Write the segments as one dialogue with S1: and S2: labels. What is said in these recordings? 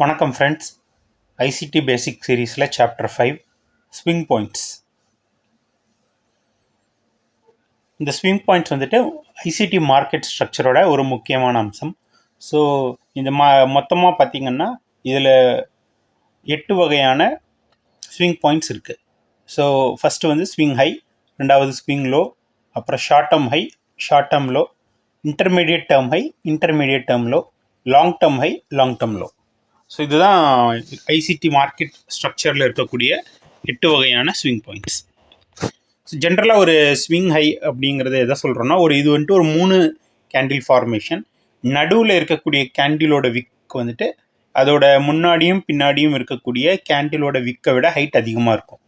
S1: வணக்கம் friends. ICT பேசிக் சீரீஸில் chapter 5 swing points. இந்த ஸ்விங் பாயிண்ட்ஸ் வந்துட்டு ஐசிடி மார்க்கெட் ஸ்ட்ரக்சரோட ஒரு முக்கியமான அம்சம். ஸோ இந்த மொத்தமாக பார்த்திங்கன்னா இதில் 8 வகையான ஸ்விங் பாயிண்ட்ஸ் இருக்குது. ஸோ ஃபஸ்ட்டு வந்து ஸ்விங் ஹை, ரெண்டாவது ஸ்விங் லோ, அப்புறம் short term high, short term low, intermediate term high, intermediate term low, long term high, long term low. So இதுதான் ஐசிடி மார்க்கெட் ஸ்ட்ரக்சரில் இருக்கக்கூடிய 8 வகையான ஸ்விங் பாயிண்ட்ஸ். ஸோ ஜென்ரலாக ஒரு ஸ்விங் ஹை அப்படிங்கிறத எதை சொல்கிறோன்னா, இது வந்துட்டு ஒரு 3 கேண்டில் ஃபார்மேஷன். நடுவில் இருக்கக்கூடிய கேண்டிலோட விக் வந்துட்டு அதோட முன்னாடியும் பின்னாடியும் இருக்கக்கூடிய கேண்டிலோட விக்கை விட ஹைட் அதிகமாக இருக்கும்.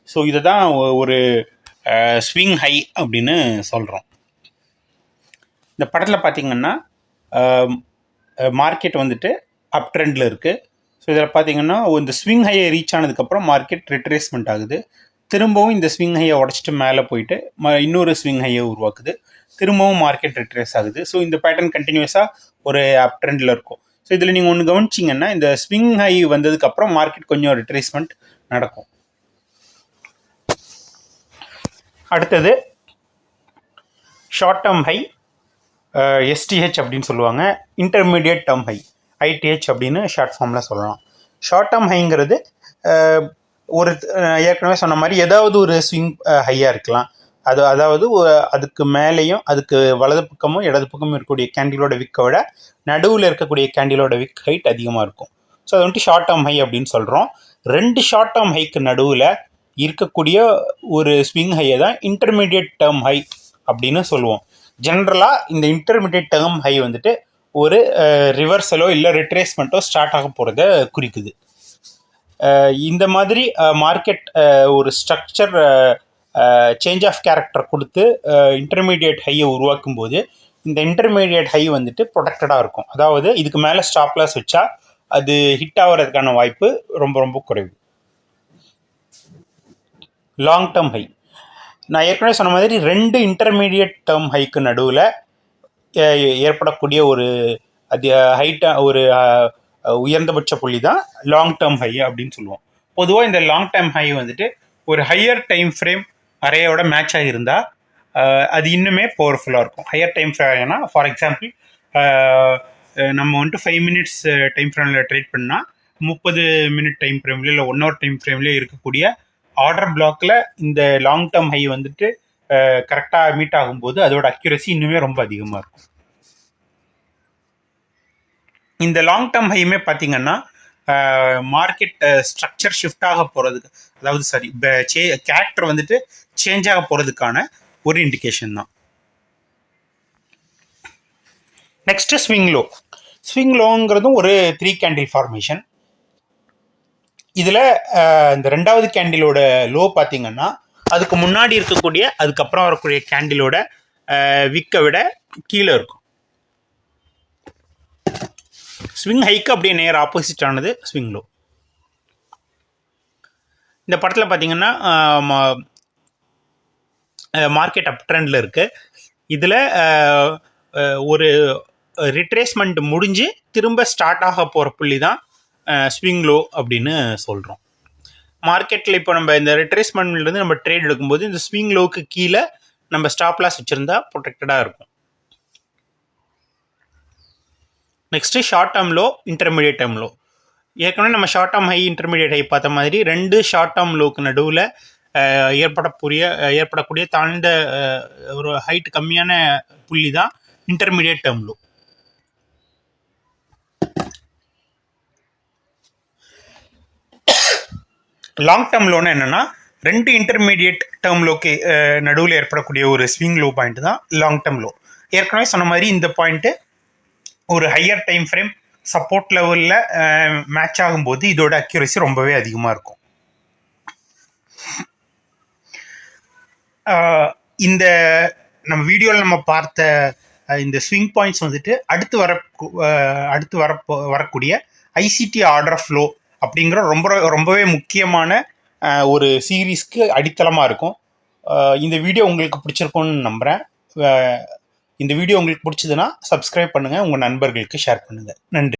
S1: ஸோ இதை தான் ஒரு ஸ்விங் ஹை அப்படின்னு சொல்கிறோம். இந்த படத்தில் பார்த்திங்கன்னா மார்க்கெட் வந்துட்டு அப் ட்ரெண்டில் இருக்குது. ஸோ இதில் பார்த்தீங்கன்னா இந்த ஸ்விங் ஹையை ரீச் ஆனதுக்கப்புறம் மார்க்கெட் ரிட்ரேஸ்மெண்ட் ஆகுது. திரும்பவும் இந்த ஸ்விங் ஹையை உடச்சிட்டு மேலே போயிட்டு இன்னொரு ஸ்விங் ஹையை உருவாக்குது. திரும்பவும் மார்க்கெட் ரிட்ரேஸ் ஆகுது. ஸோ இந்த பேட்டர்ன் கண்டினியூஸாக ஒரு அப் ட்ரெண்டில் இருக்கும். ஸோ இதில் நீங்கள் ஒன்று கவனிச்சிங்கன்னா, இந்த ஸ்விங் ஹை வந்ததுக்கப்புறம் மார்க்கெட் கொஞ்சம் ரிட்ரேஸ்மெண்ட் நடக்கும். அடுத்தது ஷார்ட் டேர்ம் ஹை, எஸ்டிஹெச் அப்படின்னு சொல்லுவாங்க. இன்டர்மீடியட் டேர்ம் ஹை, ஐடிஹெச் அப்படின்னு ஷார்ட் ஃபார்மில் சொல்லலாம். ஷார்ட் டேர்ம் ஹைங்கிறது ஒரு ஏற்கனவே சொன்ன மாதிரி ஏதாவது ஒரு ஸ்விங் ஹையாக இருக்கலாம். அதாவது அதுக்கு மேலேயும் அதுக்கு வலது பக்கமும் இடது பக்கமும் இருக்கக்கூடிய கேண்டிலோட விக்கை விட நடுவில் இருக்கக்கூடிய கேண்டிலோட விக் ஹைட் அதிகமாக இருக்கும். ஸோ அது வந்துட்டு ஷார்ட் டேர்ம் ஹை அப்படின்னு சொல்கிறோம். 2 ஷார்ட் டேர்ம் ஹைக்கு நடுவில் இருக்கக்கூடிய ஒரு ஸ்விங் ஹையை தான் இன்டர்மீடியட் டேர்ம் ஹை அப்படின்னு சொல்லுவோம். ஜென்ரலாக இந்த இன்டர்மீடியட் டேர்ம் ஹை வந்துட்டு ஒரு ரிவர்சலோ இல்லை ரிட்ரேஸ்மெண்ட்டோ ஸ்டார்ட் ஆக போகிறத குறிக்குது. இந்த மாதிரி மார்க்கெட் ஒரு ஸ்ட்ரக்சர் சேஞ்ச் ஆஃப் கேரக்டர் கொடுத்து இன்டர்மீடியட் ஹையை உருவாக்கும் போது இந்த இன்டர்மீடியட் ஹை வந்துட்டு ப்ரொடெக்டடாக இருக்கும். அதாவது இதுக்கு மேலே ஸ்டாப் லாஸ் வச்சா அது ஹிட் ஆகிறதுக்கான வாய்ப்பு ரொம்ப ரொம்ப குறைவு. லாங் டேர்ம் ஹை, நான் ஏற்கனவே சொன்ன மாதிரி 2 இன்டர்மீடியட் டேர்ம் ஹைக்கு நடுவில் ஏற்படக்கூடிய ஒரு ஒரு உயர்ந்தபட்ச புள்ளி தான் லாங் டேர்ம் ஹை அப்படின்னு சொல்லுவோம். பொதுவாக இந்த லாங் டேர்ம் ஹை வந்துட்டு ஒரு ஹையர் டைம் ஃப்ரேம் அரேயோட மேட்ச் ஆகியிருந்தால் அது இன்னுமே பவர்ஃபுல்லாக இருக்கும். ஹையர் டைம் ஃப்ரேம்னா ஃபார் எக்ஸாம்பிள் நம்ம வந்துட்டு 5 மினிட்ஸ் டைம் ஃப்ரேமில் ட்ரேட் பண்ணால் 30 மினிட் டைம் ஃப்ரேம்லேயே இல்லை 1 hour டைம் ஃப்ரேம்லேயே இருக்கக்கூடிய ஆர்டர் பிளாக்கில் இந்த லாங் டேர்ம் ஹை வந்துட்டு கரெக்டாக மீட் ஆகும்போது அதோட அக்யூரசி இன்னுமே ரொம்ப அதிகமாக இருக்கும். இந்த லாங் டேர்ம் ஹையுமே பார்த்தீங்கன்னா மார்க்கெட் ஸ்ட்ரக்சர் ஷிஃப்ட் ஆக போகிறதுக்கு, அதாவது கேரக்டர் வந்துட்டு சேஞ்ச் ஆக போகிறதுக்கான ஒரு இண்டிகேஷன் தான். Next swing low. ஸ்விங் லோங்கிறதும் ஒரு 3 கேண்டில் ஃபார்மேஷன். இதில் இந்த 2வது கேண்டிலோட லோ பார்த்தீங்கன்னா அதுக்கு முன்னாடி இருக்கக்கூடிய அதுக்கப்புறம் வரக்கூடிய கேண்டிலோட விக்கை விட கீழே இருக்கும். ஸ்விங் ஹைக்கு அப்படியே நேர் ஆப்போசிட் ஆனது ஸ்விங் லோ. இந்த படத்தில் பார்த்தீங்கன்னா மார்க்கெட் அப் ட்ரெண்டில் இருக்குது. இதில் ஒரு ரிட்ரேஸ்மெண்ட் முடிஞ்சு திரும்ப ஸ்டார்ட் ஆக போகிற புள்ளி தான் ஸ்விங் லோ அப்படின்னு சொல்கிறோம். மார்க்கெட்டில் இப்போ நம்ம இந்த ரிட்ரேஸ்மெண்ட்லேருந்து நம்ம ட்ரேட் எடுக்கும்போது இந்த ஸ்விங் லோவுக்கு கீழே நம்ம ஸ்டாப் லாஸ் வச்சுருந்தா ப்ரொடெக்டடாக இருக்கும். Next short term low, intermediate term low. ஏற்கனவே நம்ம short term high, intermediate high பார்த்த மாதிரி 2 ஷார்ட் டேர்ம் லோக்கு நடுவில் ஏற்படக்கூடிய தாழ்ந்த ஒரு ஹைட் கம்மியான புள்ளி தான் intermediate term low. Long term லோன்னு என்னென்னா 2 இன்டர்மீடியட் டேர்ம் லோக்கு நடுவில் ஏற்படக்கூடிய ஒரு ஸ்விங் லோ பாயிண்ட் தான் லாங் டேர்ம் லோ. ஏற்கனவே சொன்ன மாதிரி இந்த பாயிண்ட்டு ஒரு ஹையர் டைம் ஃப்ரேம் சப்போர்ட் லெவலில் மேட்ச் ஆகும்போது இதோட அக்யூரசி ரொம்பவே அதிகமாக இருக்கும். இந்த நம்ம வீடியோவில் நம்ம பார்த்த இந்த ஸ்விங் பாயிண்ட்ஸ் வந்துட்டு அடுத்து வரக்கூடிய ஐசிடி ஆர்டர் ஃப்ளோ அப்படிங்கிற ரொம்பவே முக்கியமான ஒரு சீரீஸ்க்கு அடித்தளமாக இருக்கும். இந்த வீடியோ உங்களுக்கு பிடிச்சிருக்கும்னு நம்புகிறேன். இந்த வீடியோ உங்களுக்கு பிடிச்சதுன்னா சப்ஸ்கிரைப் பண்ணுங்கள், உங்கள் நண்பர்களுக்கு ஷேர் பண்ணுங்கள். நன்றி.